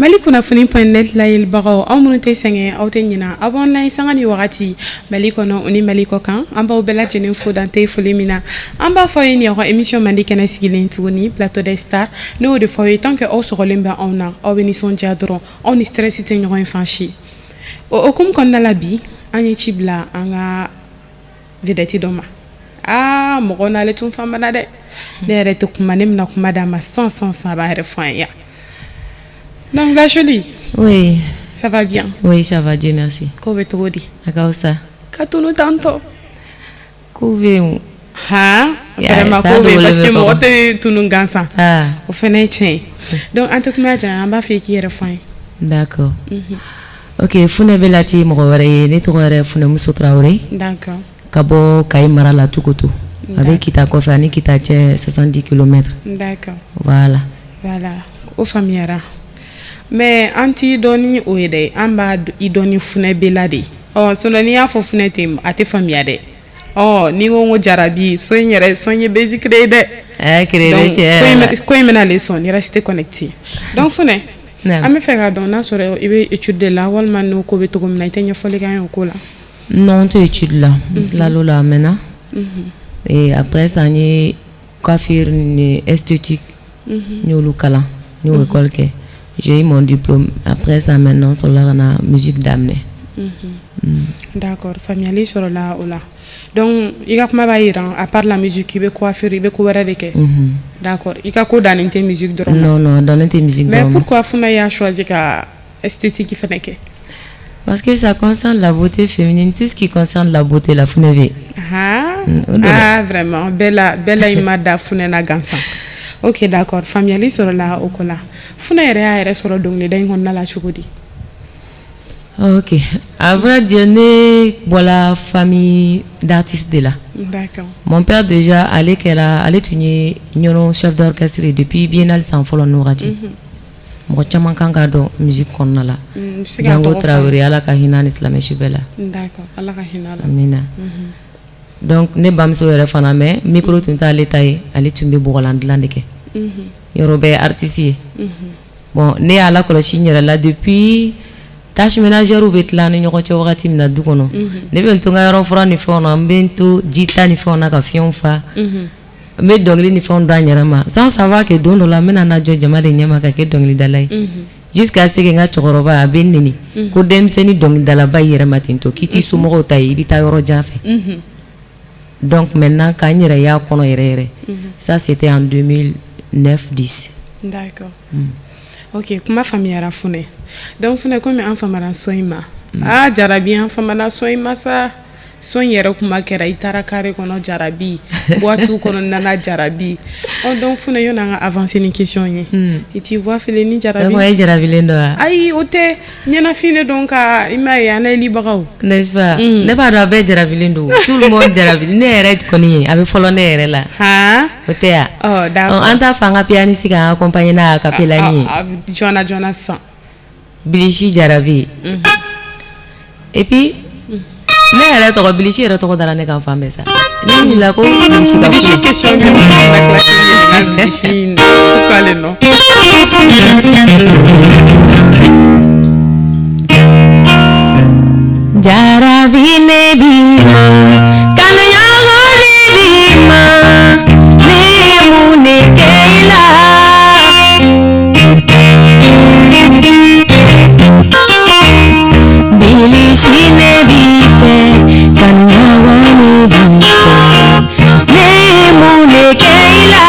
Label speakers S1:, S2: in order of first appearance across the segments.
S1: Mali kunnafoni.net la yelibagaw aw minnu tɛ sɛgɛn aw tɛ ɲina abon la sanga ni wagati Mali kɔnɔ ni Mali kɔ kan an b'aw bɛɛ lajɛlen fo dan tɛ foli min na an b'a fɔ ye ni yɔrɔ émission Mandi kɛnɛ sigilen tuguni plateau des stars n'o de fɔ ye tant que aw sɔgɔlen bɛ anw na aw bɛ nisɔndiya dɔrɔn aw ni stress tɛ ɲɔgɔn fan si o hukumu kɔnɔna la bi an ye ci bila an ka vedette dɔ ma mɔgɔ n'ale tun fan bana dɛ ne yɛrɛ tɛ kuma ne bɛna kuma d'a ma sans a b'a yɛrɛ fɔ an ye. Donc la jolie.
S2: Oui.
S1: Ça va bien.
S2: Oui, ça va, Dieu merci.
S1: Kobe togodi.
S2: Akausa.
S1: Katunu tanto.
S2: Kobe.
S1: Vraiment Kobe parce que moi te tunu gansa. Au fene tien. Donc en tout cas on va faire qui est fin.
S2: D'accord. OK, fune belati mo wore ne to wore fune muso traoré.
S1: D'accord.
S2: Kabo Kaimara la tukutu. Avec kita ko fani kita 70 km.
S1: D'accord.
S2: Voilà.
S1: Au familiara. Mais anti doni oede amba idoni fune belade sonani ya fo fune tem ate famia de ni ngo jarabi so nye basic de ko imena leçon ni rester connecté donc fune ame fera don na sore ibe étude la wal man no ko beto gomna ite fole kan ko la
S2: non to étude là la lola mena et après ça ni coiffure ni esthétique ni lukala ni école ke. J'ai eu mon diplôme. Après ça, maintenant, sur la musique d'amener.
S1: D'accord. Famille sur la ou là. Donc, il y a comment à part la musique, il y a quoi faire, il y a quoi faire. D'accord. Il y a quoi dans une musique de
S2: Non, dans une musique de
S1: Mais pourquoi vous avez choisi la esthétique qui fait que?
S2: Parce que ça concerne la beauté féminine, tout ce qui concerne la beauté, la fune.
S1: Vraiment. Bella imada fune na gansa. OK, d'accord. Famille sur la okola. Funa ere sur donc les dingue on a la chogodi.
S2: OK. À vrai dire, voilà famille d'artistes de là.
S1: D'accord.
S2: Mon père déjà allait tenir un chef d'orchestre depuis Biennale sans follow Nourati. Mo chama kanga do musique konna la. Django Traoré ala ka hinane islam shubela.
S1: D'accord. Allah ka hinala.
S2: Amina. Donc ne bamso ere fana me micro tunta ale tay ale tumbe bogoland landeke. Yorobé artiste. Bon, né à la colonie là depuis tâche ménagère ou betlan ni ñoko ci wakati na dukono. Ne ben tunga yoro fra ni fona mbento jita ni fona ka fionfa. Me dongli ni fon danyarama. Sans savoir que dono la mena na jo jama de nyama ka ke dongli dalai. Jusqu'à ce que nga chokoroba abenni ko dem seni dongli dala bayere matinto kiti sumo tay bita yoro jafe. Donc maintenant quand il y a kono yere. Ça c'était en 2009-10.
S1: D'accord. OK, kuma famille ara fune. Donc fune comme enfant mara soima. Jarabi enfant mara soima sa son yere kuma kera itara kare kono jarabi. Boatu kono nana jarabi. Donc fune yo na avancer ni question yi. Et tu vois fele ni jarabi.
S2: Ouais, jarabi lendo.
S1: Ai ote nyana fine donc ima ya na libagaw.
S2: N'est-ce pas? Ne pas do be jarabi lendo. Tout le monde jarabi ne yere koni avec folo ne yere la. Otea.
S1: Oh, d'accord.
S2: Anta fanga pianiste ka accompagner na capelani.
S1: Jonas San.
S2: Bilishi jarabi. Et puis ne yɛrɛ tɔgɔ Bilishi yɛrɛ tɔgɔ dara ne kan fan bɛɛ sa. Ne ɲinila ko Bilishi ka
S1: Bilishi question de la classe Bilishi pourquoi le nom?
S2: Jarabi ne bima kana nyago ne bima ne mu ne keila Bilishi ne bife kana nyago ne bife ne mu ne keila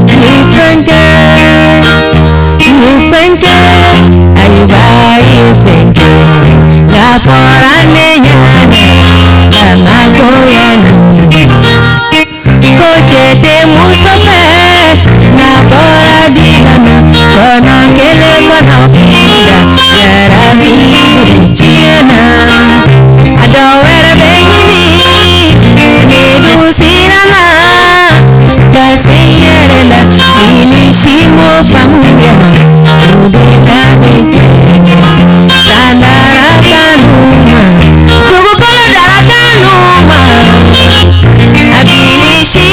S2: ni fenke ayuba ifenke la forane yana na goyani kochete musofe na bora dilana kona kele kona fida yarabi chiana adawere begini nedu sirana kaseyerela Bilishi mo famuya udela meke sandara kanuma kukukola dara kanuma Bilishi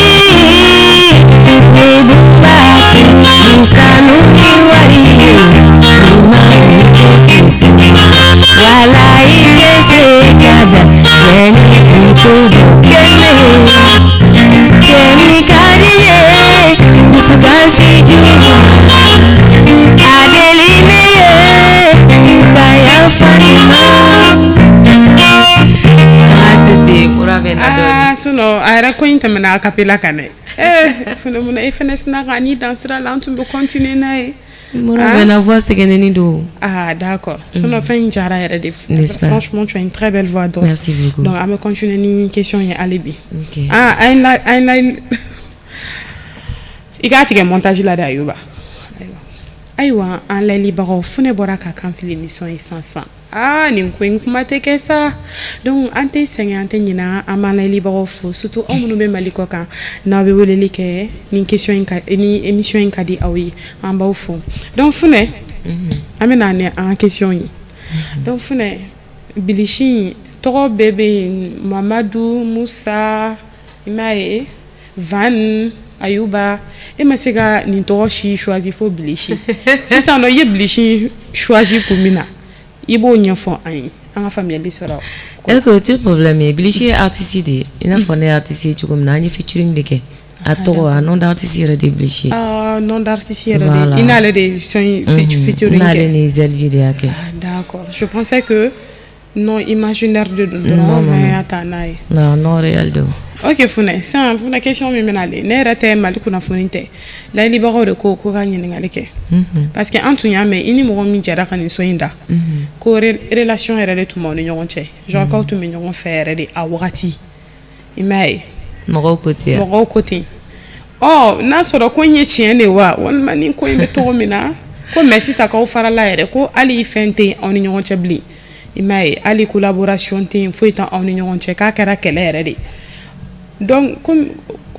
S2: nebubaki nisanu niwari
S1: Ah, sinon a yɛrɛ ko in tɛmɛna a capella kan dɛ. Fune mun e fɛnɛ sina ka ni dansira la an tun bɛ continuer n'a ye.
S2: Mona voix sɛgɛnɛni do.
S1: Ah, d'accord. Sinon fɛn in diyara yɛrɛ de. Franchement, tu as une très belle voix donc.
S2: Merci beaucoup.
S1: Donc an bɛ continuer ni question ye hali bi.
S2: OK.
S1: Ah, ein la i k'a tigɛ montage la dɛ Ayuba. Ayiwa an layɛlibagaw Fune bɔra ka kan fili émission ye sisan. Ah, nin ko in kuma tɛ kɛ sa. Donc an tɛ sɛgɛn an tɛ ɲina an b'an layɛlibagaw fo surtout anw minnu bɛ Mali kɔ kan n'aw bɛ weleli kɛ ni question in ka ni émission in ka di aw ye an b'aw fo. Donc Fune an bɛna ni an ka question ye. Donc Fune Bilishi tɔgɔ bɛɛ bɛ yen Mamadu Musa i m'a ye Van Ayuba e ma se ka nin tɔgɔ si choisi fo Bilishi sisan nɔ i ye Bilishi choisi kun min na i b'o ɲɛfɔ an ye an ka faamuyali sɔrɔ.
S2: Est-ce que tu problème ye Bilishi ye artiste de i n'a fɔ ne ye artiste ye cogo min na an ye featuring de kɛ a tɔgɔ a nom d'artiste yɛrɛ de Bilishi.
S1: Ah, nom d'artiste yɛrɛ de i n'ale de sɔn featuring kɛ.
S2: N'ale ni Zelvi de y'a kɛ.
S1: D'accord, je pensais que non imaginaire de don dɔrɔn mais a taa n'a ye.
S2: Non, non réel de.
S1: Ok Fune sisan Fune question min bɛna ale ne yɛrɛ tɛ Mali kunnafoni tɛ layɛlibagaw de ko ka ɲininkali kɛ parce que an tun y'a mɛn i ni mɔgɔ min jɛra ka nin so in da ko relation yɛrɛ de tun b'aw ni ɲɔgɔn cɛ genre k'aw tun bɛ ɲɔgɔn fɛ yɛrɛ de a wagati i m'a ye
S2: mɔgɔw ko ten
S1: mɔgɔw ko ten n'a sɔrɔ ko in ye tiɲɛ de wa walima ni ko in bɛ cogo min na ko mais sisan k'aw farala yɛrɛ ko hali fɛn tɛ aw ni ɲɔgɔn cɛ bilen i m'a ye hali collaboration tɛ yen foyi tɛ aw ni ɲɔgɔn cɛ k'a kɛra kɛlɛ yɛrɛ de. Donc, comme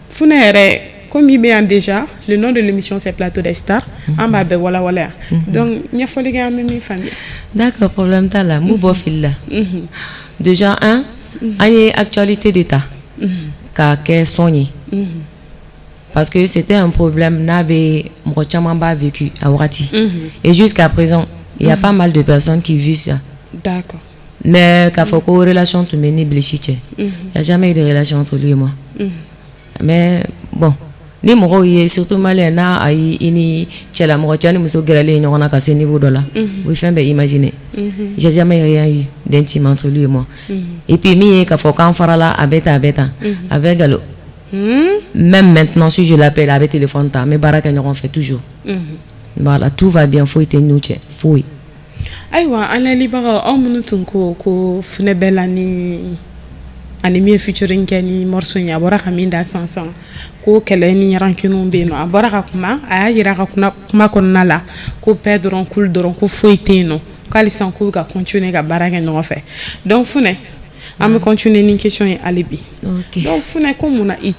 S1: Fune yɛrɛ comme i bɛ yan déjà le nom de l'émission c'est Plateau des Stars an b'a bɛɛ walawala yan donc ɲɛfɔli kɛ an bɛ min faamuya.
S2: D'accord problème t'a la n b'u bɔ fili la déjà an ye actualité de ta k'a kɛ son ye parce que c'était un problème n'a bɛ mɔgɔ caman b'a vécu a wagati et jusqu'à présent il y a pas mal de personnes qui vivent ça.
S1: D'accord.
S2: Mais k'a fɔ ko relation tun bɛ ni Bilishi cɛ il y a jamais eu de relation entre lui et moi mais bon ni mɔgɔw ye surtout malien n'a a i ni cɛlamɔgɔ cɛ ni muso gɛrɛlen ɲɔgɔn na ka se niveau dɔ la o ye fɛn bɛɛ imaginer j'ai jamais rien eu d'intime entre lui et moi et puis min ye k'a fɔ k'an farala a bɛ tan a bɛ galon même maintenant si je l'appelle a bɛ téléphone ta an bɛ baara kɛ ɲɔgɔn fɛ toujours voilà tout va bien foyi tɛ n'u cɛ foyi.
S1: Ayiwa an layɛlibagaw aw minnu tun ko Fune bɛɛ la ni ani min ye featuring kɛ ni morceau in a bɔra ka min da sansan ko kɛlɛ ni rancune bɛ yen nɔ a bɔra ka kuma a y'a yira ka kuma kɔnɔna la ko paix dɔrɔn cool dɔrɔn ko foyi tɛ yen nɔ k'ali sisan k'u bɛ ka continuer ka baara kɛ ɲɔgɔn fɛ donc Fune an bɛ continuer ni question ye hali bi donc Fune ko munna i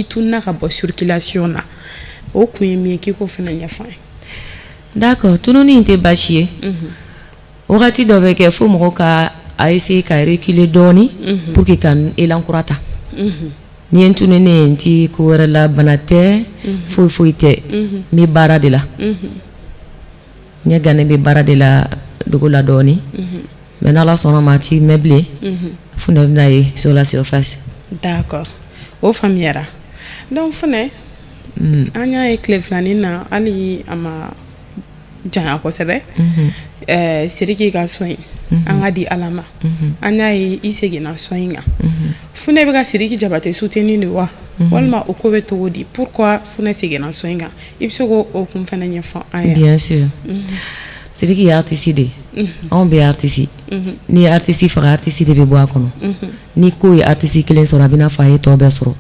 S1: tununa ka bɔ circulation na o kun ye min ye k'i k'o fana ɲɛfɔ an ye.
S2: D'accord tununi in tɛ baasi ye wagati dɔ bɛ kɛ fo mɔgɔ ka a essayer ka reculer dɔɔni pour que ka élan kura ta ni ye n tununen ye n ti ko wɛrɛ la bana tɛ foyi tɛ n bɛ baara de la n ye gane bɛ baara de la dogo la dɔɔni mais n'Ala sɔnna ma a ti mɛn bilen Fune bɛna ye sur la surface.
S1: D'accord o faamuyara donc Fune an y'a ye tile filanin na hali a ma janya kosɛbɛ Sidiki ka son in an ka di Ala ma an y'a ye i seginna son in kan Fune bɛ ka Sidiki Jabate soutenir de wa walima o ko bɛ cogo di pourquoi Fune seginna son in kan i bɛ se k'o kun fana ɲɛfɔ an ye.
S2: Bien sûr Sidiki ye artiste de anw bɛ artiste ni ye artiste faga artiste de bɛ bɔ a kɔnɔ ni ko ye artiste kelen sɔrɔ a bɛ n'a fɔ a ye tɔ bɛɛ sɔrɔ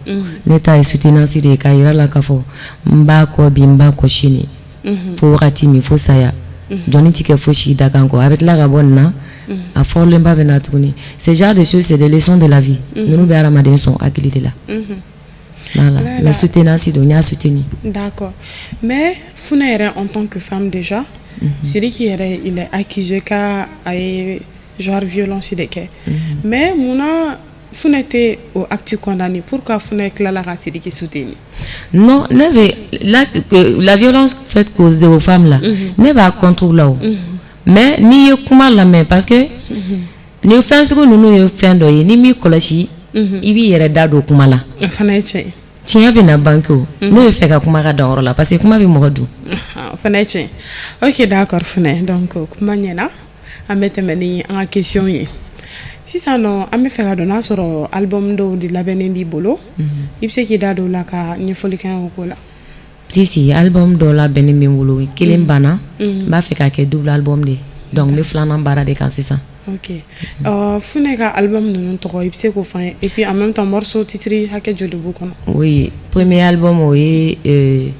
S2: ne ta ye soutenance de ye k'a yira la k'a fɔ n b'a kɔ bi n b'a kɔ sini fo wagati min fo saya jɔnni ti kɛ fosi da kan kɔ a bɛ tila ka bɔ nin na a fɔlenba bɛ na tuguni ce genre de choses c'est des leçons de la vie ninnu bɛ hadamaden sɔn hakili de la voilà mais soutenance don n y'a soutenir. D'accord
S1: mais Fune yɛrɛ en tant que femme déjà Sidiki yɛrɛ il est accusé ka a ye genre violence de kɛ mais munna Fune tɛ o acte condamné pourquoi Fune tilala ka Sidiki soutenir.
S2: Non la violence faite causer aux femmes là ne b'a contre la o mais n'i ye kuma lamɛn parce que ni fɛn sugu ninnu ye fɛn dɔ ye ni m'i kɔlɔsi i b'i yɛrɛ da don kuma la.
S1: O fana ye tiɲɛ ye.
S2: Tiɲɛ bɛ na banque o n'o ye fɛ ka kuma ka dan yɔrɔ la parce que kuma bɛ mɔgɔ dun.
S1: O fana ye tiɲɛ ok d'accord Fune donc kuma ɲɛna an bɛ tɛmɛ ni an ka question ye sisan nɔ an bɛ fɛ ka dɔn n'a sɔrɔ album dɔw de labɛnnen b'i bolo i bɛ se k'i da don o la ka ɲɛfɔli kɛ o ko la.
S2: si album dɔw labɛnnen bɛ n bolo kelen banna n b'a fɛ k'a kɛ double album de donc n bɛ filanan baara de kan sisan.
S1: ok Fune ka album ninnu tɔgɔ i bɛ se k'o fɔ an ye et puis en même temps morceau titre hakɛ joli b'u kɔnɔ.
S2: oui premier album o ye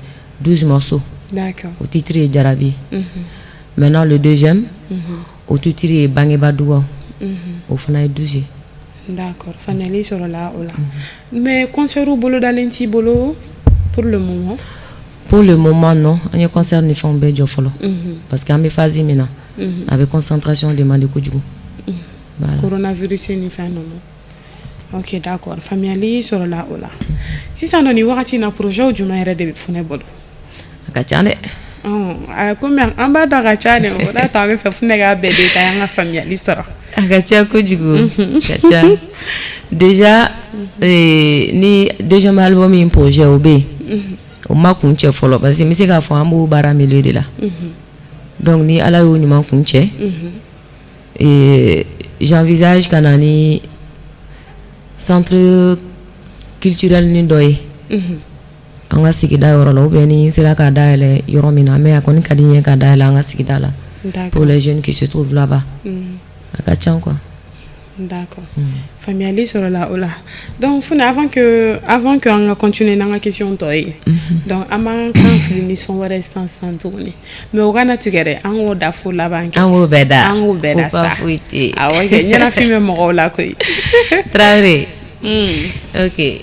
S2: 12 morceaux.
S1: d'accord
S2: o titre ye Jarabi. maintenant le deuxième o titre ye Bangeba Dugaw. o fana ye 12 ye. d'accord
S1: faamuyali sɔrɔla o la mais concert bolo dalen t'i bolo pour le moment.
S2: pour le moment non an ye concert ni fɛnw bɛɛ jɔ fɔlɔ parce que an bɛ phase min na a bɛ concentration demande kojugu.
S1: voilà coronavirus ni fɛn ninnu. ok d'accord faamuyali sɔrɔla o la sisan nɔ nin wagati na projet jumɛn yɛrɛ de bɛ Fune bolo.
S2: a ka ca dɛ.
S1: komi an b'a dɔn a ka ca dɛ o de y'a to an bɛ fɛ Fune k'a bɛɛ de k'an ka faamuyali sɔrɔ.
S2: a ka ca kojugu ka ca déjà ni deuxième album in projet o bɛ yen o ma kun cɛ fɔlɔ parce que n bɛ se k'a fɔ an b'o baara milieu de la donc ni ala y'o ɲuman kun cɛ j'envisage ka na ni centre culturel ni dɔ ye an ka sigida yɔrɔ la ou bien ni n sera k'a dayɛlɛ yɔrɔ min na mais a kɔni ka di n ye k'a dayɛlɛ an ka sigida la pour les jeunes qui se trouvent là-bas a ka ca quoi.
S1: d'accord faamuyali sɔrɔla o la donc Fune avant que an ka continuer n'an ka question tɔ ye donc an b'an kan fili ni sɔn wɛrɛ sisan tuguni mais o kana tigɛ dɛ an k'o da fo laban kɛ.
S2: an k'o bɛɛ da
S1: sa
S2: fo pas foyi tɛ yen.
S1: awɔ kɛ ɲɛnafin bɛ mɔgɔw la koyi.
S2: Traoré. ok.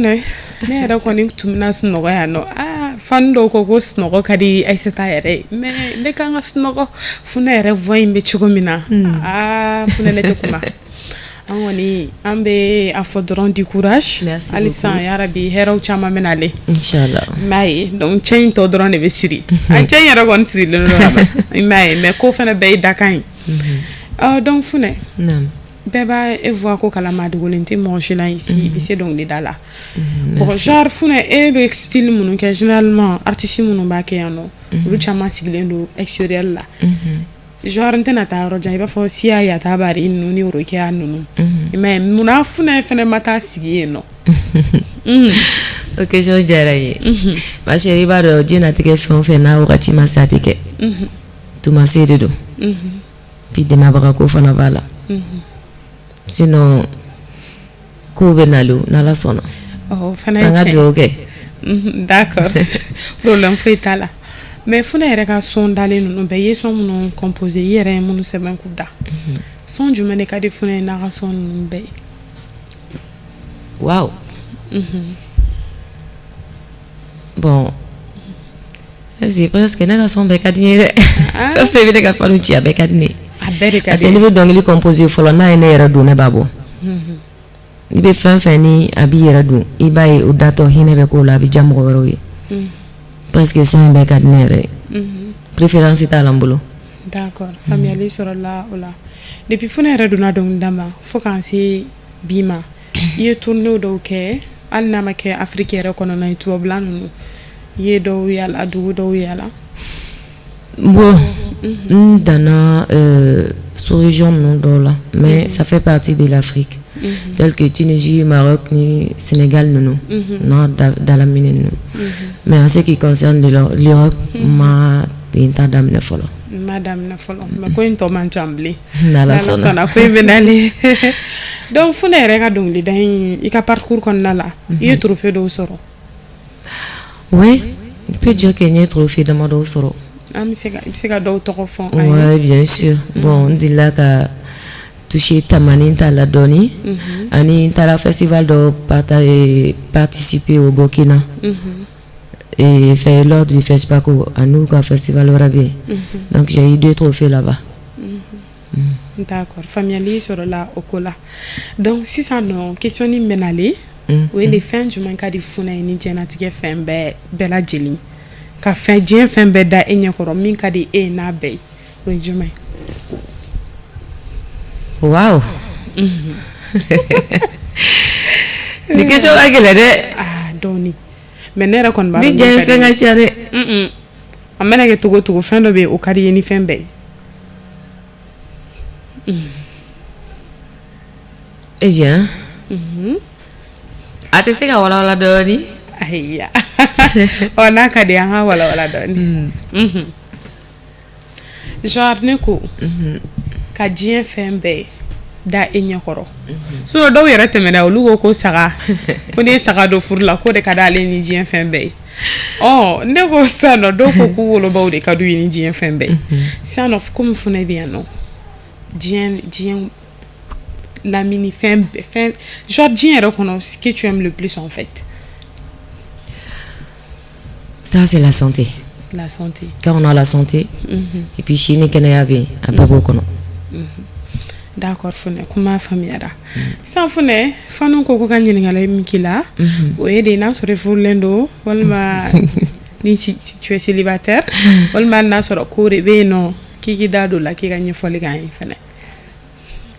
S1: ne yɛrɛ kɔni tun bɛna sunɔgɔ yan nɔ fan dɔw ko sunɔgɔ ka di Aïssata yɛrɛ mais ne kan ka sunɔgɔ Funɛ yɛrɛ voix in bɛ cogo min na Funɛ ne tɛ kuma an kɔni an bɛ a fɔ dɔrɔn du courage halisa yarabi hɛrɛw caman bɛ nale
S2: inchallah
S1: m'a ye donc cɛ in tɔ dɔrɔn de bɛ siri an cɛ in yɛrɛ kɔni sirilen don m'a ye mais ko fana bɛɛ ye dakan ye donc Funɛ bɛɛ b'a e voix ko kalama dogolen tɛ mɔgɔ si la ici i bɛ se dɔnkilida la bon genre Funɛ e bɛ style minnu kɛ généralement artiste minnu b'a kɛ yan nɔ olu caman sigilen don extérieur la genre n tɛna taa yɔrɔ jan i b'a fɔ Siya Yata Bari ninnu ni Orokiya ninnu mais munna Funɛ fɛnɛ ma taa sigi yen nɔ
S2: o question diyara n ye ma chérie i b'a dɔn diɲɛlatigɛ fɛn o fɛn n'a wagati ma se a tɛ kɛ tuma se de don puis dɛmɛbagako fana b'a la sinon ko bɛ nalo n'Ala sɔnna
S1: fana ye
S2: an ka dugawu kɛ
S1: d'accord problème foyi t'a la mais Funɛ yɛrɛ ka son dalen ninnu bɛɛ ye son minnu composé i yɛrɛ ye minnu sɛbɛn k'u da son jumɛn de ka di Funɛ n'a ka son ninnu bɛɛ
S2: waaw bon c'est presque ne ka son bɛɛ ka di n ye dɛ fɛn fɛn bɛ ne ka falo ci a bɛɛ ka di ne ye parce que ne bɛ dɔnkili composé fɔlɔ n'a ye ne yɛrɛ don ne b'a bɔ i bɛ fɛn fɛn ni a b'i yɛrɛ don i b'a ye o datɔ hinɛ bɛ k'o la a bɛ diya mɔgɔ wɛrɛw ye presque son in bɛɛ ka di ne yɛrɛ ye préférence t'a la n bolo
S1: d'accord faamuyali sɔrɔla o la depuis Funɛ yɛrɛ donna dɔnkilida ma fo k'an se bi ma i ye tournéw dɔw kɛ hali n'a ma kɛ Afrique yɛrɛ kɔnɔna ye tubabula ninnu i ye dɔw yala dugu dɔw yala
S2: bon n danna sous-région ninnu dɔw la mais ça fait partie de l'Afrique tel que Tunisie, Maroc ni Sénégal ninnu non dalamine ninnu mais en ce qui concerne l'Europe ma ten t'a daminɛ fɔlɔ
S1: ma daminɛ fɔlɔ mais ko in tɔ man ca bilen
S2: n'Ala sɔnna
S1: ko in bɛ nale donc Funɛ yɛrɛ ka dɔnkilida in i ka parcours kɔnɔna la i ye trophée dɔw sɔrɔ
S2: oui on peut dire que n ye trophée damadɔ sɔrɔ
S1: an bɛ se ka dɔw tɔgɔ fɔ
S2: oui bien sûr bon n delila ka touché tamani ta la doni ani ta la festival de participer au Burkina et faire lors du festival à nous qu'un festival arabe. Donc j'ai eu 2 trophées là-bas.
S1: D'accord, familiali sur la okola. Donc si ça non question ni menale oui les fins du manque de funa ni jenatique fin bella jeli ka fin dien fin beda enya koro min ka di e na be oui jumai.
S2: Wow. Ni question la gele de
S1: doni mais nera kon ba
S2: ni je fe nga ciare
S1: amena ke tugo fin do be o kari ni fin be.
S2: Eh bien ate se ka wala doni
S1: ayya ona ka de ha wala doni genre ne ko ka dien fin be da enya koro so do yere temena olugo ko saga ko ne saga do furla ko de ka dale ni dien fin be oh ne ko sano do ko ku wolo bawde ka du ni dien fin be sano comme fune bien non dien la mini fin genre dien reconnaît ce que tu aimes le plus en fait.
S2: Ça c'est la santé.
S1: La santé.
S2: Quand on a la santé et puis chez Nekene bien à Babo kono.
S1: D'accord fune kuma famiara sa fune fanu ko kan nyini ngala mikila o ede na so refurlendo walma ni si tu es célibataire walma na so ko rebe no kiki dado la ki ganye foli gan fene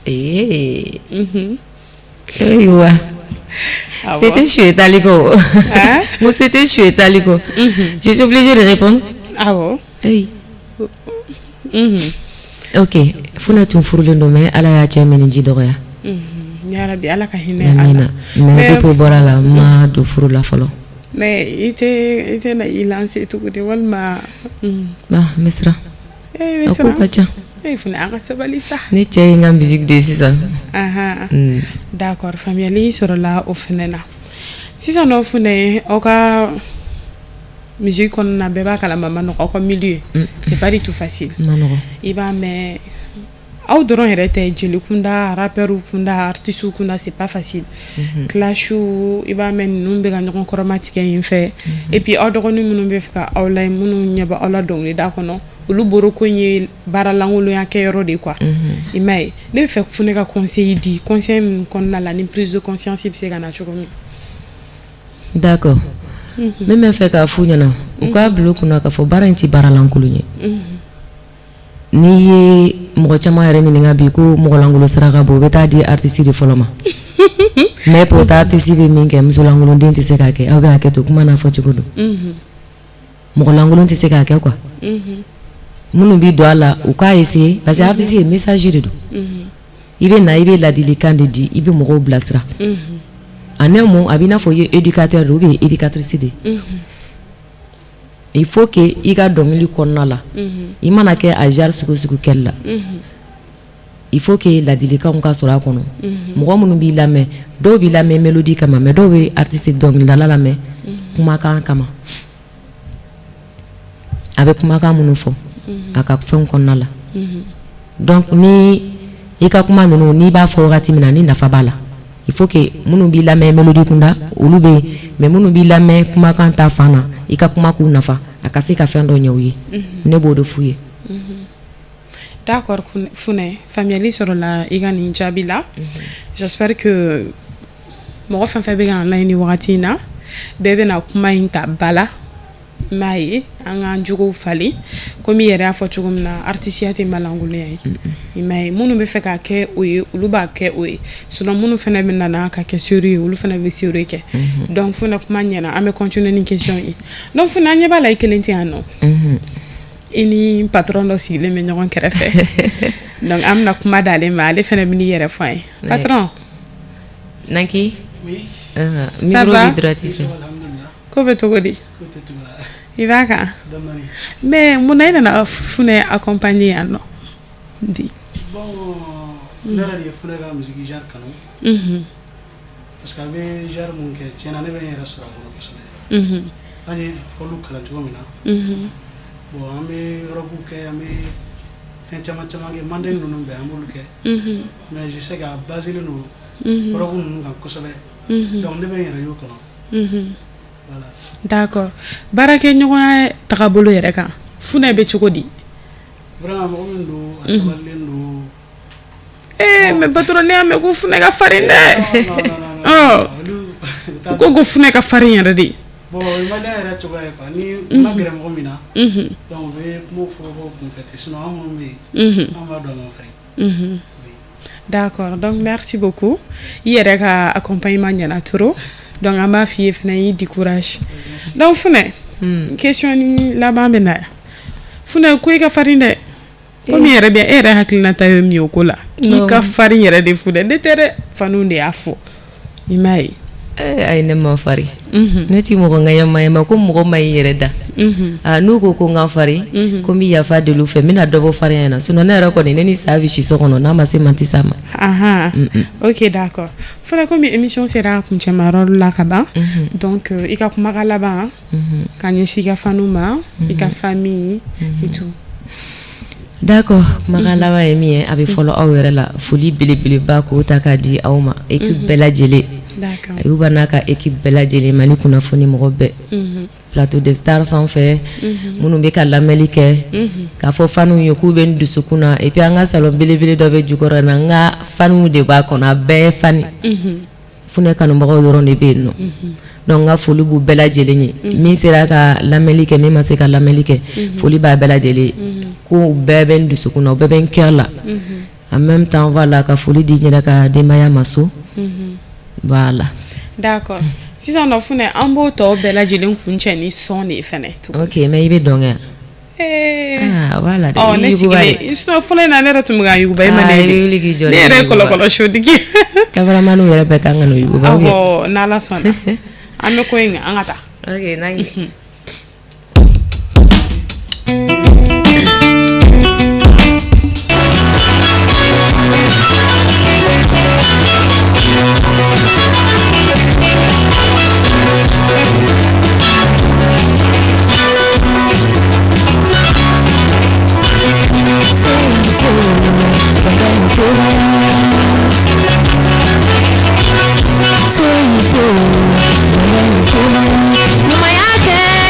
S2: ouais. C'était chouette Aliko. Moi c'était chouette Aliko. Je suis obligée de répondre.
S1: Ah bon?
S2: Hey. Ok, funa tumfurlendo me ala ya chemeni jidoya.
S1: Ya rabbi ala ka hinne
S2: ala. Mais pour borala ma do furula falo.
S1: Mais ite na ilanse to de walma
S2: ba mesra.
S1: Mesra.
S2: Ko kacha.
S1: Funa anga sabali sa.
S2: Ni cey nga musique de sisa.
S1: D'accord, famille sur la au fenena. Si ça no fune oka musique on na beba kala mama no ko milieu. C'est pas du tout facile.
S2: Non.
S1: Iba mais au doron hérité jeli kunda rapper kunda artiste kunda c'est pas facile. Clash iba men numbe ga ñon chromatique yin fait et puis au doron nu be fika awlay munu ñeba ala dongli da ko no lu boro ko ñi baralangulu ya kayro de quoi. Imay ne fait fu ne ka conseil di conseil kon na la ni prise de conscience c'est gana chokomi.
S2: D'accord. Même fait ka fu ñana u ka blo kuna ka fo baranti baralankulu ñi. Ni mo chama yare ni nga bi ko mo langulo saraka bo beta di artiste de foloma. Mais pour ta artiste bi minke musulangulo ndenti se ka ke abe aketo kuma na fo chukudu. Mo langulo ndenti se ka ke quoi. Munu bi do ala u ka essayer parce que artiste est messager de do. Ibe na ibe la dilikan de di ibe mo blastra. Anemo abina fo ye éducateur ou bien éducatrice de. Il faut que iga dongli konna la imana ke ajar suku kella il faut que la dilika on ka sura kono mo munu bi lame do bi lame mélodie kama mais do be artiste dongli la lame kuma kan kama avec kuma kan munu fo aka fen konna la donc ni ika kuma nunu ni ba fo gati mina ni nafa bala il faut que munu bi lame mélodie kunda ulube mais munu bi lame kuma kan ta fana ika kuma ku nafa akasi ka fendo nyawi ne bodo fuye.
S1: D'accord fune famille sur la igani jabila. J'espère que mo fa fa be gan la ni watina bebe na kuma inta bala mai anga njugo fali komi yere afo chugumna artisiate malangule ay mai munu be feka ke oye uluba ke oye solo munu fena be nana ka ke suri ulu fena be suri ke donc funa kuma nyana ame continuer ni question yi donc funa nyeba la ikelenti ano ini patron aussi le menyon kerefe donc amna kuma dale ma le fena be ni yere fay patron
S2: nanki
S3: oui
S2: micro hydratif
S1: ko be to godi Ivaka. Mais mon aide na fune accompagner ano. Di.
S3: Bon, nara di fune la musique jar kanu. Parce que avec jar mon ke tiena ne ben restaurant ko sele. Ani folu kala to mina. Bon, ambe robu ke ambe fɛn caman caman kɛ manden ninnu bɛɛ an b'olu kɛ mais je sais que a basé len don robe ninnu kan kosɛbɛ donc ne bɛ n yɛrɛ y'o kɔnɔ voilà
S1: d'accord baarakɛɲɔgɔnya tagabolo yɛrɛ kan funɛ bɛ cogo di
S3: vraiment mɔgɔ min don a sabalilen don
S1: mais patron ne y'a mɛn ko funɛ ka farin dɛ ko funɛ ka farin yɛrɛ de
S3: bon il m'a yɛrɛ cogoya ye quoi ni ma gɛrɛ mɔgɔ min na donc u bɛ kuma fɔ kunfɛ ten sinon an minnu bɛ yen an b'a dɔn an ma farin
S1: d'accord donc merci beaucoup i yɛrɛ ka accompagnement ɲɛna trop donc an b'a f'i ye fana i di courage donc funɛ question ni laban bɛ na yan funɛ ko i ka farin dɛ komi yɛrɛ bɛ e yɛrɛ hakilinata ye min ye o ko la k'i ka farin yɛrɛ de funɛ ne tɛ dɛ fanuw de y'a fɔ i m'a ye
S2: ayi ne ma farin ne ti mɔgɔ ŋaɲamayama ko mɔgɔ ma i yɛrɛ da n'u ko ko n ka farin ko n bɛ yafa deli u fɛ n bɛna dɔ bɔ farinya na sinon ne yɛrɛ kɔni ne ni sa bɛ si so kɔnɔ n'a ma se man ti s'a ma
S1: ok d'accord fana komi émission sera a kuncɛmayɔrɔ la ka ban donc i ka kumakan laban ka ɲɛsin i ka fanuw ma i ka famille et tout
S2: d'accord kumakan laban ye min ye a bɛ fɔlɔ aw yɛrɛ la foli belebeleba k'o ta k'a di aw ma équipe bɛɛ lajɛlen Ayuba n'a ka équipe bɛɛ lajɛlen Mali kunnafoni mɔgɔ bɛɛ plateau des stars sanfɛ minnu bɛ ka lamɛnli kɛ k'a fɔ fanuw ye k'u bɛ n dusukun na et puis an ka salon belebele dɔ bɛ jukɔrɔ na n ka fanuw de b'a kɔnɔ a bɛɛ ye fani funɛ kanubagaw dɔrɔn de bɛ yen nɔ donc n ka foli b'u bɛɛ lajɛlen ye min sera ka lamɛnli kɛ min ma se ka lamɛnli kɛ foli b'a bɛɛ lajɛlen k'u bɛɛ bɛ n dusukun na u bɛɛ bɛ n cœur la en même temps voilà ka foli di n yɛrɛ ka denbaya ma so voilà
S1: d'accord sisan nɔ funɛ an b'o tɔw bɛɛ lajɛlen kuncɛ ni sɔn de fɛnɛ
S2: ok mais i bɛ dɔn kɛ voilà
S1: de ne sigilen sinon funɛ na ne yɛrɛ tun bɛ ka yuguba i ma ne yɛrɛ ye kɔlɔkɔlɔ sotigi
S2: kameramaniw yɛrɛ bɛɛ kan ka n'o yuguba
S1: awɔ n'ala sɔnna an bɛ ko in kɛ an ka taa
S2: ok nangi nyuma yake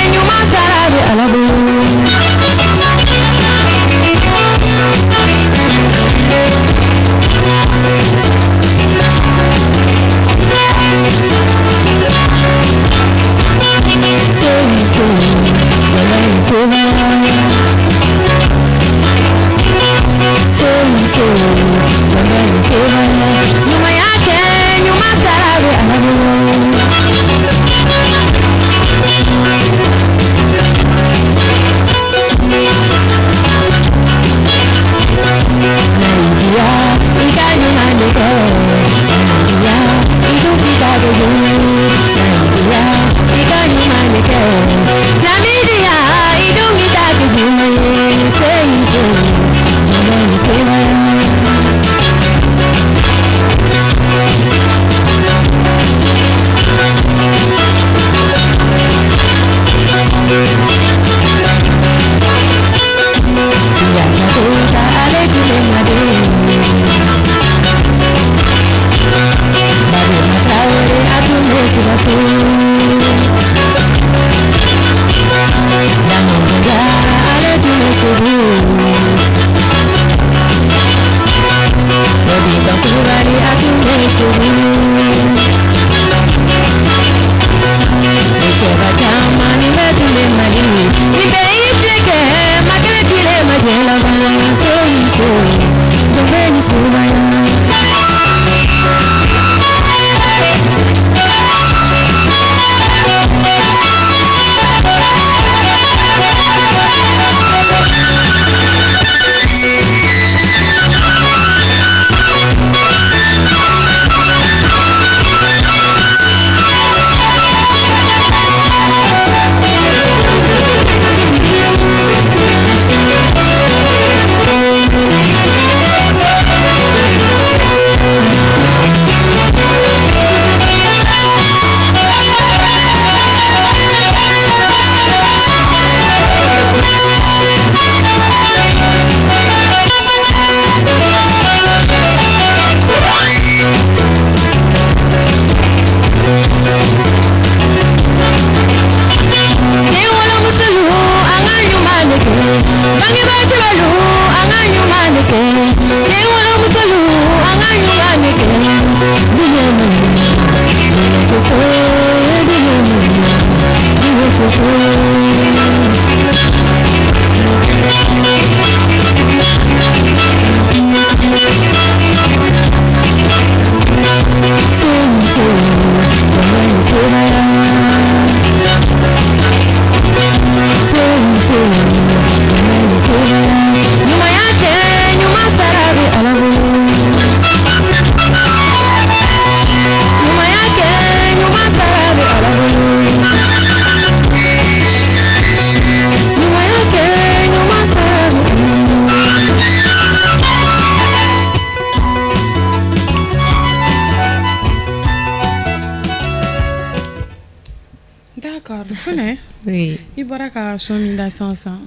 S1: d'accord Fune
S2: oui
S1: i bɔra ka son min da sansan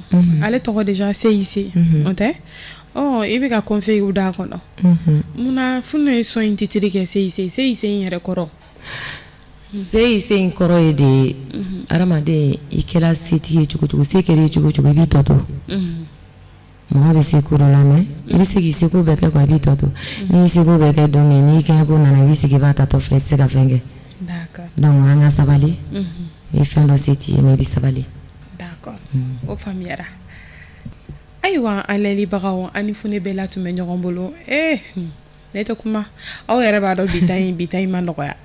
S1: ale tɔgɔ déjà CIC o tɛ i bɛ ka conseil u d'a kɔnɔ munna Fune ye son in titiri kɛ CIC in yɛrɛ kɔrɔ
S2: CIC in kɔrɔ ye de adamaden i kɛra setigi ye cogo cogo se kɛra ye cogo cogo i b'i tɔ to mɔgɔ bɛ se ko dɔ la mais i bɛ se k'i seko bɛɛ kɛ quoi i b'i tɔ to n'i y'i seko bɛɛ kɛ don min n'i kɛɲɛko nana i b'i sigi i b'a tatɔ filɛ i tɛ se ka fɛn kɛ
S1: d'accord
S2: donc an ka sabali i fɛn dɔ se t'i ye mais i bɛ sabali
S1: d'accord o faamuyara ayiwa an lɛnlibagaw ani Fune bɛɛ tun bɛ ɲɔgɔn bolo ne tɛ kuma aw yɛrɛ b'a dɔn bi ta in ma nɔgɔya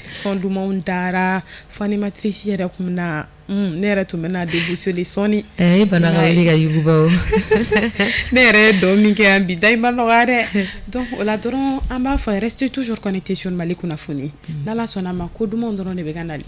S1: son dumanw dara fo animatrice yɛrɛ tun bɛna ne yɛrɛ tun bɛna débusser sɔnni
S2: i bana ka wuli ka yuguba o
S1: ne yɛrɛ ye dɔ min kɛ yan bi ta in ma nɔgɔya dɛ donc o la dɔrɔn an b'a fɔ restez toujours connectés sur Mali kunnafoni n'Ala sɔnna ma ko dumanw dɔrɔn de bɛ ka nali